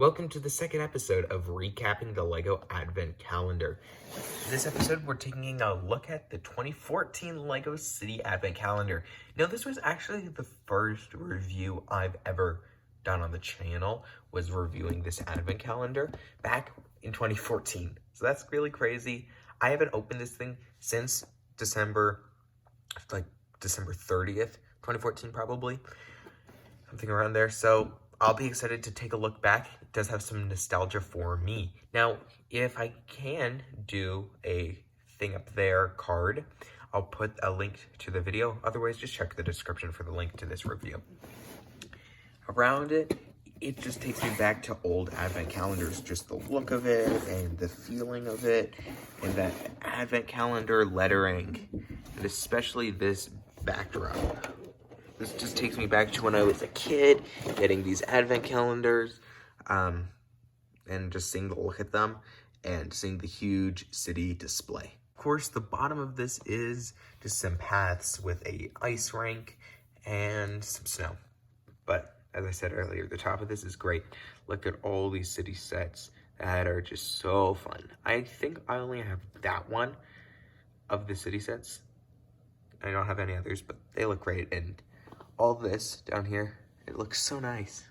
Welcome to the second episode of Recapping the LEGO Advent Calendar. In this episode, we're taking a look at the 2014 LEGO City Advent Calendar. Now, this was actually the first review I've ever done on the channel, was reviewing this Advent Calendar back in 2014. So that's really crazy. I haven't opened this thing since December 30th, 2014 probably. Something around there. So I'll be excited to take a look back. It does have some nostalgia for me. Now, if I can do a thing up there card, I'll put a link to the video. Otherwise, just check the description for the link to this review. Around it, it just takes me back to old Advent calendars. Just the look of it and the feeling of it and that Advent calendar lettering. And especially this backdrop. This just takes me back to when I was a kid, getting these Advent calendars, and just seeing the look at them, and seeing the huge city display. Of course, the bottom of this is just some paths with a ice rink and some snow. But as I said earlier, the top of this is great. Look at all these city sets that are just so fun. I think I only have that one of the city sets. I don't have any others, but they look great, and all this down here, it looks so nice.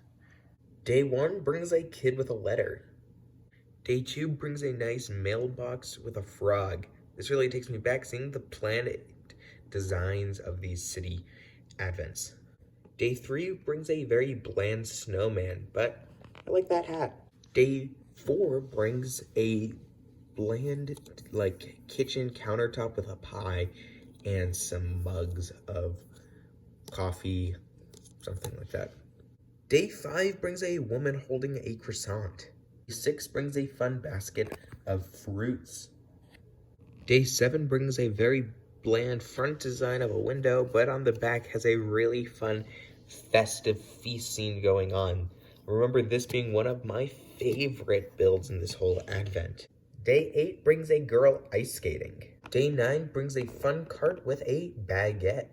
Day 1 brings a kid with a letter. Day 2 brings a nice mailbox with a frog. This really takes me back seeing the planet designs of these city advents. Day 3 brings a very bland snowman, but I like that hat. Day 4 brings a bland, kitchen countertop with a pie and some mugs of coffee, something like that. Day 5 brings a woman holding a croissant. Day 6 brings a fun basket of fruits. Day 7 brings a very bland front design of a window, but on the back has a really fun festive feast scene going on. Remember this being one of my favorite builds in this whole advent. Day 8 brings a girl ice skating. Day 9 brings a fun cart with a baguette.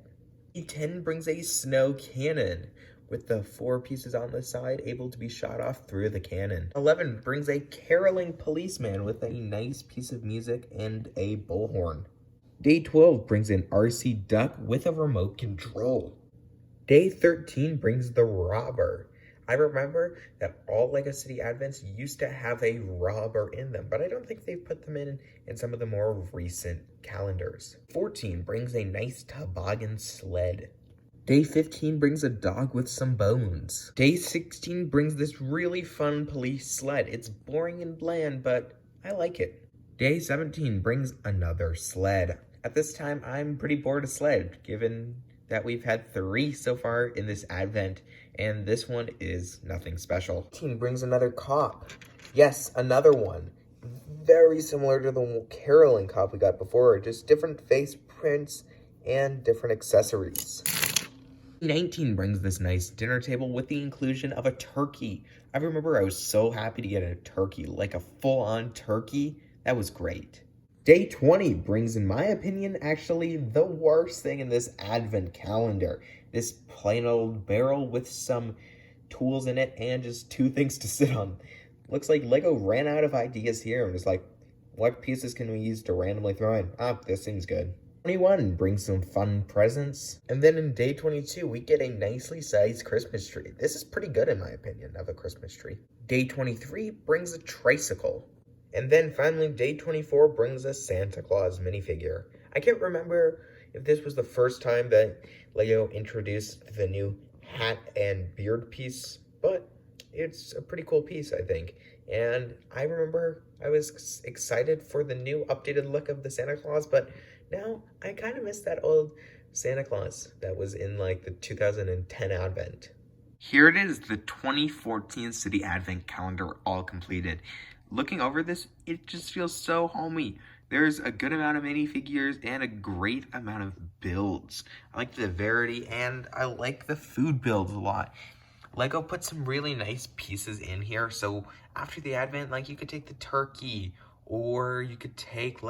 Day 10 brings a snow cannon with the 4 pieces on the side able to be shot off through the cannon. 11 brings a caroling policeman with a nice piece of music and a bullhorn. Day 12 brings an RC duck with a remote control. Day 13 brings the robber. I remember that all LEGO City Advents used to have a robber in them, but I don't think they've put them in some of the more recent calendars. 14 brings a nice toboggan sled. Day 15 brings a dog with some bones. Day 16 brings this really fun police sled. It's boring and bland, but I like it. Day 17 brings another sled. At this time, I'm pretty bored of sled, given that we've had 3 so far in this advent, and this one is nothing special. 18 brings another cop. Yes, another one. Very similar to the caroling cop we got before, just different face prints and different accessories. 19 brings this nice dinner table with the inclusion of a turkey. I remember I was so happy to get a turkey, like a full-on turkey. That was great. Day 20 brings, in my opinion, actually the worst thing in this advent calendar. This plain old barrel with some tools in it and just 2 things to sit on. Looks like LEGO ran out of ideas here and was like, what pieces can we use to randomly throw in? This thing's good. 21 brings some fun presents. And then in day 22, we get a nicely sized Christmas tree. This is pretty good in my opinion of a Christmas tree. Day 23 brings a tricycle. And then finally, day 24 brings a Santa Claus minifigure. I can't remember if this was the first time that LEGO introduced the new hat and beard piece, but it's a pretty cool piece, I think. And I remember I was excited for the new updated look of the Santa Claus, but now I kind of miss that old Santa Claus that was in the 2010 Advent. Here it is, the 2014 City Advent Calendar all completed. Looking over this, it just feels so homey. There's a good amount of minifigures and a great amount of builds. I like the variety and I like the food builds a lot. LEGO put some really nice pieces in here. So after the advent, you could take the turkey, or you could take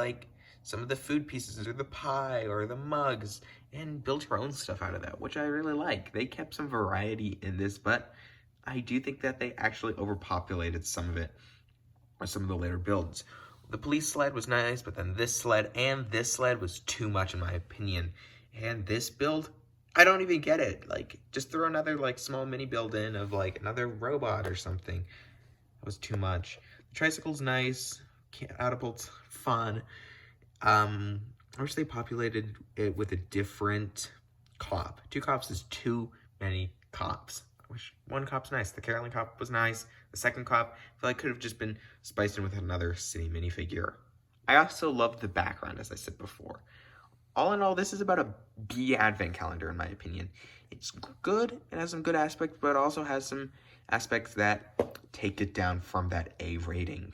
some of the food pieces or the pie or the mugs and build your own stuff out of that, which I really like. They kept some variety in this, but I do think that they actually overpopulated some of it, or some of the later builds. The police sled was nice, but then this sled and this sled was too much in my opinion. And this build, I don't even get it. Like, just throw another, like, small mini build in of, like, another robot or something. That was too much. The tricycle's nice. Catapult's fun. I wish they populated it with a different cop. 2 cops is too many cops. I wish 1 cop's nice. The Carolyn cop was nice. The second cop, I feel like could have just been spiced in with another city minifigure. I also love the background, as I said before. All in all, this is about a B advent calendar, in my opinion. It's good, it has some good aspects, but it also has some aspects that take it down from that A rating.